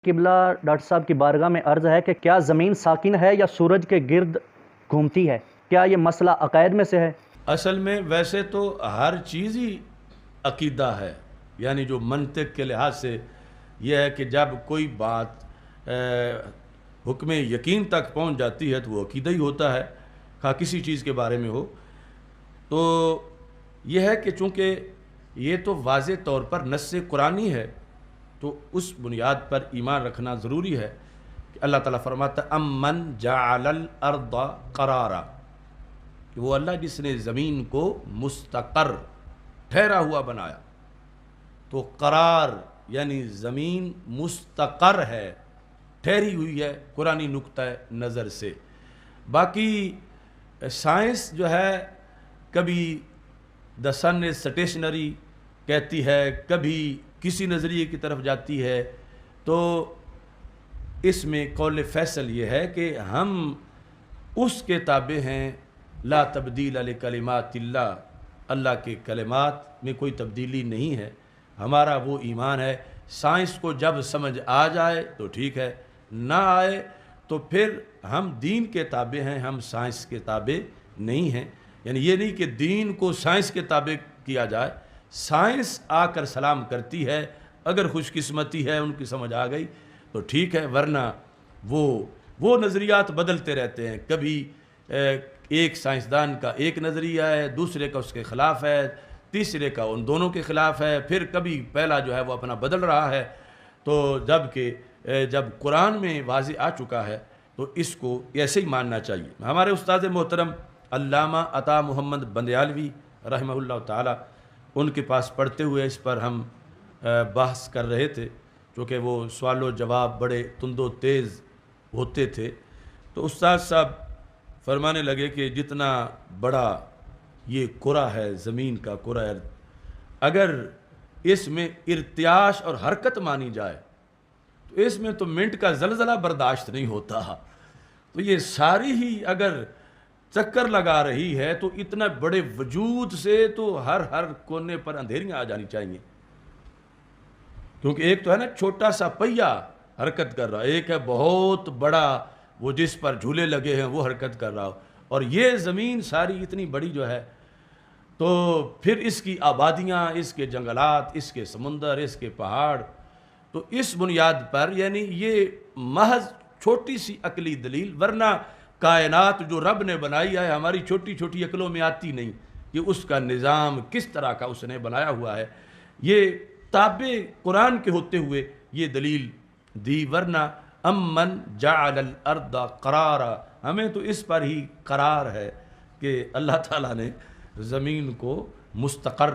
قبلہ ڈاکٹر صاحب کی بارگاہ میں عرض ہے کہ کیا زمین ساکن ہے یا سورج کے گرد گھومتی ہے؟ کیا یہ مسئلہ عقائد میں سے ہے؟ اصل میں ویسے تو ہر چیز ہی عقیدہ ہے، یعنی جو منطق کے لحاظ سے یہ ہے کہ جب کوئی بات حکم یقین تک پہنچ جاتی ہے تو وہ عقیدہ ہی ہوتا ہے، خواہ کسی چیز کے بارے میں ہو۔ تو یہ ہے کہ چونکہ یہ تو واضح طور پر نص قرآنی ہے تو اس بنیاد پر ایمان رکھنا ضروری ہے کہ اللہ تعالیٰ فرماتا ہے امن جعل الارض قرارا، کہ وہ اللہ جس نے زمین کو مستقر ٹھہرا ہوا بنایا۔ تو قرار یعنی زمین مستقر ہے، ٹھہری ہوئی ہے قرآنی نقطہ نظر سے۔ باقی سائنس جو ہے کبھی دا سن از سٹیشنری کہتی ہے، کبھی کسی نظریے کی طرف جاتی ہے، تو اس میں قول فیصل یہ ہے کہ ہم اس کے تابع ہیں، لا تبدیل لکلمات اللہ، اللہ کے کلمات میں کوئی تبدیلی نہیں ہے۔ ہمارا وہ ایمان ہے، سائنس کو جب سمجھ آ جائے تو ٹھیک ہے، نہ آئے تو پھر ہم دین کے تابع ہیں، ہم سائنس کے تابع نہیں ہیں۔ یعنی یہ نہیں کہ دین کو سائنس کے تابع کیا جائے، سائنس آ کر سلام کرتی ہے، اگر خوش قسمتی ہے ان کی سمجھ آ گئی تو ٹھیک ہے، ورنہ وہ نظریات بدلتے رہتے ہیں۔ کبھی ایک سائنسدان کا ایک نظریہ ہے، دوسرے کا اس کے خلاف ہے، تیسرے کا ان دونوں کے خلاف ہے، پھر کبھی پہلا جو ہے وہ اپنا بدل رہا ہے۔ تو جب قرآن میں واضح آ چکا ہے تو اس کو ایسے ہی ماننا چاہیے۔ ہمارے استاد محترم علامہ عطا محمد بندیالوی رحمہ اللہ تعالی، ان کے پاس پڑھتے ہوئے اس پر ہم بحث کر رہے تھے، چونکہ وہ سوال و جواب بڑے تند و تیز ہوتے تھے۔ تو استاد صاحب فرمانے لگے کہ جتنا بڑا یہ کرہ ہے، زمین کا کرہ ارض، اگر اس میں ارتعاش اور حرکت مانی جائے تو اس میں تو منٹ کا زلزلہ برداشت نہیں ہوتا۔ تو یہ ساری ہی اگر چکر لگا رہی ہے تو اتنا بڑے وجود سے تو ہر کونے پر اندھیریاں آ جانی چاہیے، کیونکہ ایک تو ہے نا چھوٹا سا پہیہ حرکت کر رہا، ایک ہے بہت بڑا وہ جس پر جھولے لگے ہیں وہ حرکت کر رہا ہو، اور یہ زمین ساری اتنی بڑی جو ہے، تو پھر اس کی آبادیاں، اس کے جنگلات، اس کے سمندر، اس کے پہاڑ، تو اس بنیاد پر یعنی یہ محض چھوٹی سی عقلی دلیل، ورنہ کائنات جو رب نے بنائی ہے ہماری چھوٹی چھوٹی عقلوں میں آتی نہیں کہ اس کا نظام کس طرح کا اس نے بنایا ہوا ہے۔ یہ تابع قرآن کے ہوتے ہوئے یہ دلیل دی، ورنہ امن جعل الارض قرارا، ہمیں تو اس پر ہی قرار ہے کہ اللہ تعالیٰ نے زمین کو مستقر